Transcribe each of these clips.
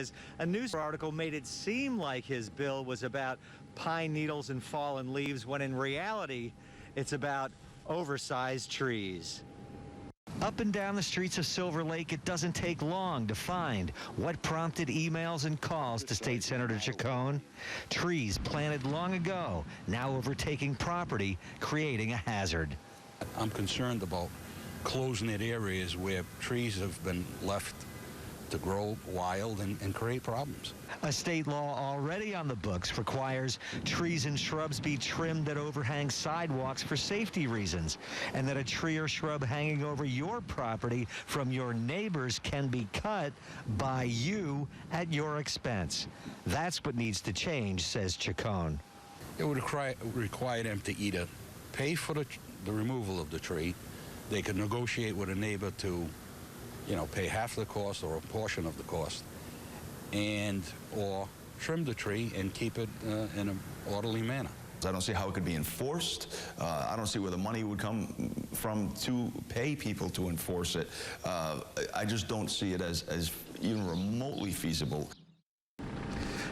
says a news article made it seem like his bill was about pine needles and fallen leaves, when in reality, it's about oversized trees. Up and down the streets of Silver Lake, it doesn't take long to find what prompted emails and calls to State Senator Chacon. Trees planted long ago, now overtaking property, creating a hazard. I'm concerned about closing at areas where trees have been left to grow wild and create problems. A state law already on the books requires trees and shrubs be trimmed that overhang sidewalks for safety reasons, and that a tree or shrub hanging over your property from your neighbors can be cut by you at your expense. That's what needs to change, says Chacon. It would require them to either pay for the removal of the tree. They could negotiate with a neighbor to, pay half the cost or a portion of the cost, or trim the tree and keep it in an orderly manner. I don't see how it could be enforced. I don't see where the money would come from to pay people to enforce it. I just don't see it as even remotely feasible.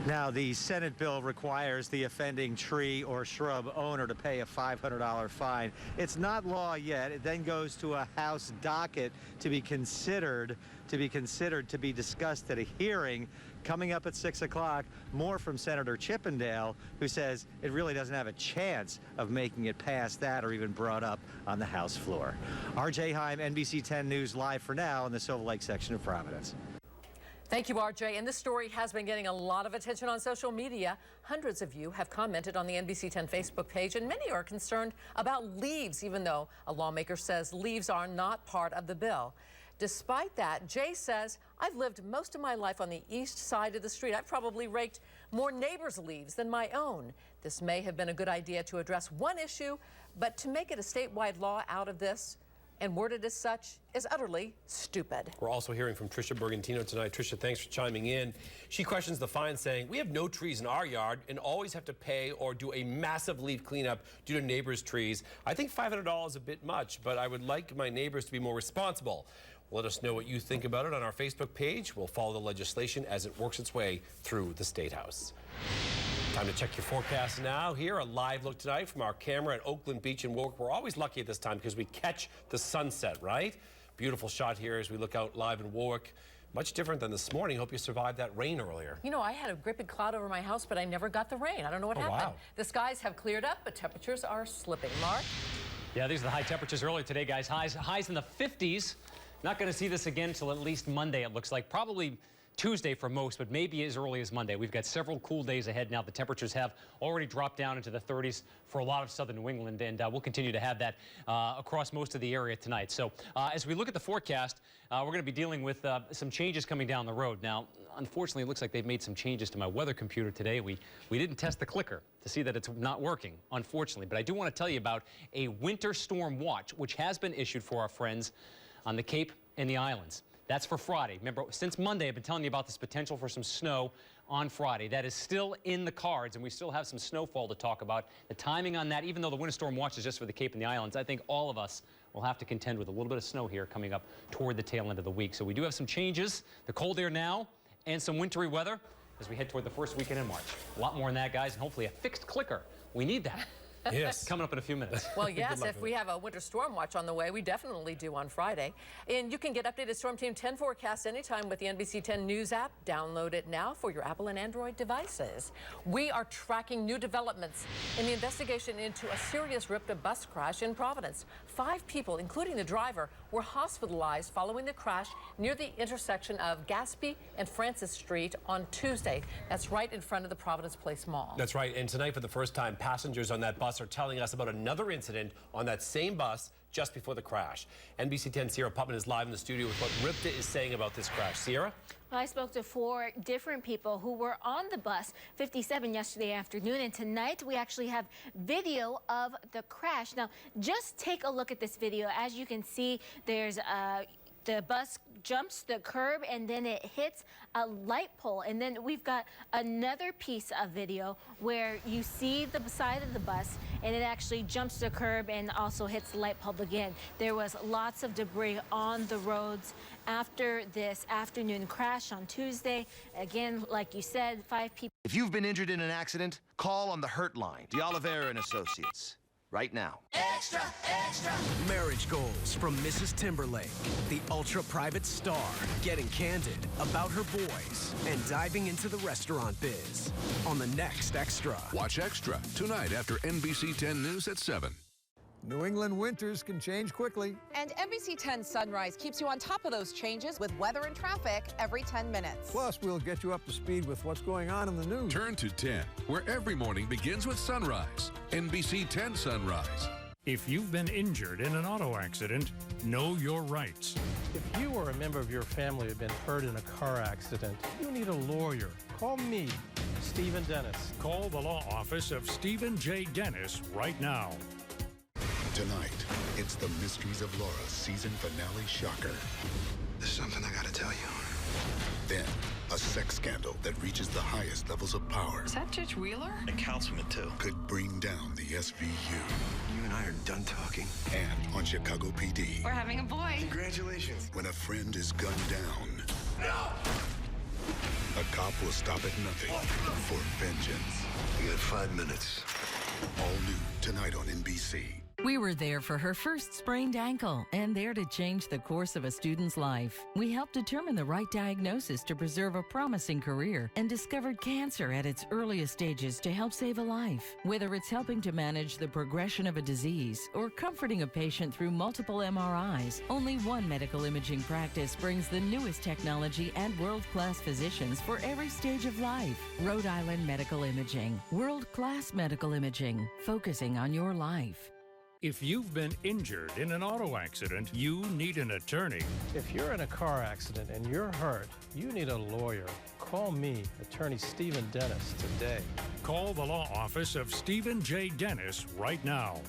Now, the Senate bill requires the offending tree or shrub owner to pay a $500 fine. It's not law yet. It then goes to a House docket to be considered, to be discussed at a hearing. Coming up at 6 o'clock, more from Senator Chippendale, who says it really doesn't have a chance of making it past that or even brought up on the House floor. R.J. Heim, NBC 10 News, live for now in the Silver Lake section of Providence. Thank you, RJ. And this story has been getting a lot of attention on social media. Hundreds of you have commented on the NBC 10 Facebook page, and many are concerned about leaves, even though a lawmaker says leaves are not part of the bill. Despite that, Jay says, I've lived most of my life on the east side of the street. I've probably raked more neighbors' leaves than my own. This may have been a good idea to address one issue, but to make it a statewide law out of this and worded as such is utterly stupid. We're also hearing from Tricia Bergantino tonight. Tricia, thanks for chiming in. She questions the fine, saying, we have no trees in our yard and always have to pay or do a massive leaf cleanup due to neighbors' trees. I think $500 is a bit much, but I would like my neighbors to be more responsible. Let us know what you think about it on our Facebook page. We'll follow the legislation as it works its way through the State House. Time to check your forecast now. Here, a live look tonight from our camera at Oakland Beach in Warwick. We're always lucky at this time because we catch the sunset, right? Beautiful shot here as we look out live in Warwick. Much different than this morning. Hope you survived that rain earlier. You know, I had a great big cloud over my house, but I never got the rain. I don't know what happened. Wow. The skies have cleared up, but temperatures are slipping. Mark? Yeah, these are the high temperatures earlier today, guys. Highs in the 50s. Not going to see this again until at least Monday, it looks like. Probably Tuesday for most, but maybe as early as Monday. We've got several cool days ahead now. The temperatures have already dropped down into the 30s for a lot of southern New England, and we'll continue to have that across most of the area tonight. So as we look at the forecast, we're going to be dealing with some changes coming down the road. Now, unfortunately, it looks like they've made some changes to my weather computer today. We didn't test the clicker to see that it's not working, unfortunately. But I do want to tell you about a winter storm watch, which has been issued for our friends on the Cape and the islands. That's for Friday. Remember, since Monday, I've been telling you about this potential for some snow on Friday. That is still in the cards, and we still have some snowfall to talk about. The timing on that, even though the winter storm watch is just for the Cape and the islands, I think all of us will have to contend with a little bit of snow here coming up toward the tail end of the week. So we do have some changes, the cold air now, and some wintry weather as we head toward the first weekend in March. A lot more on that, guys, and hopefully a fixed clicker. We need that. Yes. Coming up in a few minutes. Well, yes, if we have a winter storm watch on the way, we definitely do on Friday. And you can get updated Storm Team 10 forecasts anytime with the NBC 10 News app. Download it now for your Apple and Android devices. We are tracking new developments in the investigation into a serious RIPTA bus crash in Providence. 5 people, including the driver, were hospitalized following the crash near the intersection of Gaspee and Francis Street on Tuesday. That's right in front of the Providence Place Mall. That's right. And tonight, for the first time, passengers on that bus are telling us about another incident on that same bus just before the crash. NBC 10 Sierra Putman is live in the studio with what RIPTA is saying about this crash. Sierra? Well, I spoke to 4 different people who were on the bus 57 yesterday afternoon, and tonight we actually have video of the crash. Now, just take a look at this video. As you can see, there's The bus jumps the curb and then it hits a light pole. And then we've got another piece of video where you see the side of the bus and it actually jumps the curb and also hits the light pole again. There was lots of debris on the roads after this afternoon crash on Tuesday. Again, like you said, 5 people. If you've been injured in an accident, call on the Hurt Line, D'Oliveira and Associates, right now. Extra, extra. Marriage goals from Mrs. Timberlake, the ultra-private star, getting candid about her boys and diving into the restaurant biz on the next Extra. Watch Extra tonight after NBC 10 News at 7. New England winters can change quickly. And NBC 10 Sunrise keeps you on top of those changes with weather and traffic every 10 minutes. Plus, we'll get you up to speed with what's going on in the news. Turn to 10, where every morning begins with sunrise. NBC 10 Sunrise. If you've been injured in an auto accident, know your rights. If you or a member of your family have been hurt in a car accident, you need a lawyer. Call me, Stephen Dennis. Call the law office of Stephen J. Dennis right now. Tonight, it's the Mysteries of Laura season finale shocker. There's something I gotta tell you. Then, a sex scandal that reaches the highest levels of power. Is that Judge Wheeler? And Councilman, too. Could bring down the SVU. You and I are done talking. And on Chicago PD. We're having a boy. Congratulations. When a friend is gunned down. No! A cop will stop at nothing for vengeance. You got 5 minutes. All new tonight on NBC. We were there for her first sprained ankle and there to change the course of a student's life. We helped determine the right diagnosis to preserve a promising career and discovered cancer at its earliest stages to help save a life. Whether it's helping to manage the progression of a disease or comforting a patient through multiple MRIs, only one medical imaging practice brings the newest technology and world-class physicians for every stage of life. Rhode Island Medical Imaging. World-class medical imaging, focusing on your life. If you've been injured in an auto accident, you need an attorney. If you're in a car accident and you're hurt, you need a lawyer. Call me, attorney Stephen Dennis, today. Call the law office of Stephen J. Dennis right now.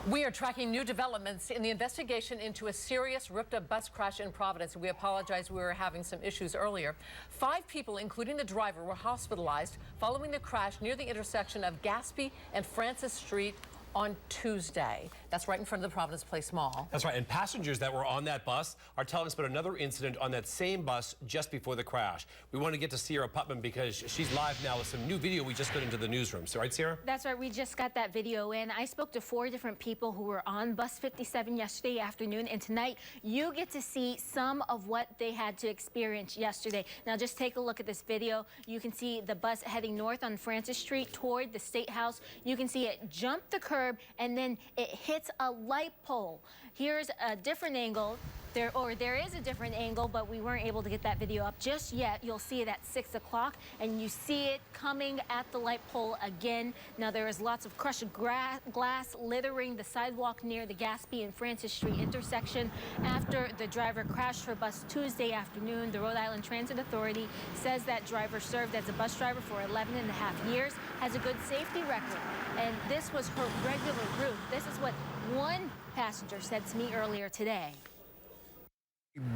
We are tracking new developments in the investigation into a serious RIPTA bus crash in Providence. We apologize, we were having some issues earlier. 5 people, including the driver, were hospitalized following the crash near the intersection of Gaspee and Francis Street on Tuesday. That's right in front of the Providence Place Mall. That's right, and passengers that were on that bus are telling us about another incident on that same bus just before the crash. We want to get to Sierra Putman because she's live now with some new video we just got into the newsroom. So, right, Sierra? That's right. We just got that video in. I spoke to 4 different people who were on bus 57 yesterday afternoon, and tonight you get to see some of what they had to experience yesterday. Now, just take a look at this video. You can see the bus heading north on Francis Street toward the State House. You can see it jump the curb and then it hits a light pole. Here's a different angle. There is a different angle, but we weren't able to get that video up just yet. You'll see it at 6 o'clock, and you see it coming at the light pole again. Now, there is lots of crushed glass littering the sidewalk near the Gaspee and Francis Street intersection. After the driver crashed her bus Tuesday afternoon, the Rhode Island Transit Authority says that driver served as a bus driver for 11.5 years, has a good safety record, and this was her regular route. This is what one passenger said to me earlier today.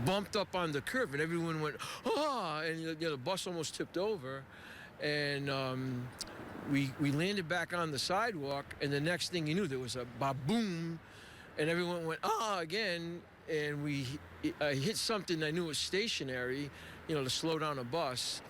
Bumped up on the curb and everyone went, ah, and the bus almost tipped over. And we landed back on the sidewalk, and the next thing you knew, there was a ba-boom, and everyone went, ah, again. And we hit something I knew was stationary, to slow down a bus.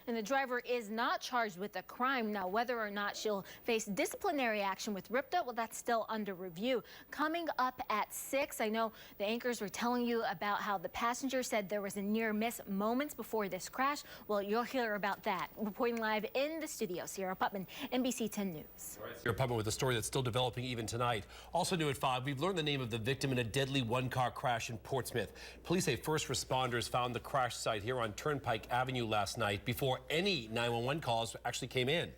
And the driver is not charged with a crime. Now, whether or not she'll face disciplinary action with RIPTA, well, that's still under review. Coming up at 6, I know the anchors were telling you about how the passenger said there was a near miss moments before this crash. Well, you'll hear about that. Reporting live in the studio, Sierra Putman, NBC 10 News. Sierra Putman with a story that's still developing even tonight. Also new at 5, we've learned the name of the victim in a deadly one-car crash in Portsmouth. Police say first responders found the crash site here on Turnpike Avenue last night before any 911 calls actually came in.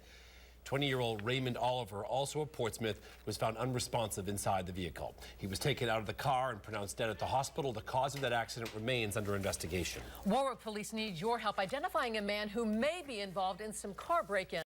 20-year-old Raymond Oliver, also of Portsmouth, was found unresponsive inside the vehicle. He was taken out of the car and pronounced dead at the hospital. The cause of that accident remains under investigation. Warwick police need your help identifying a man who may be involved in some car break-ins.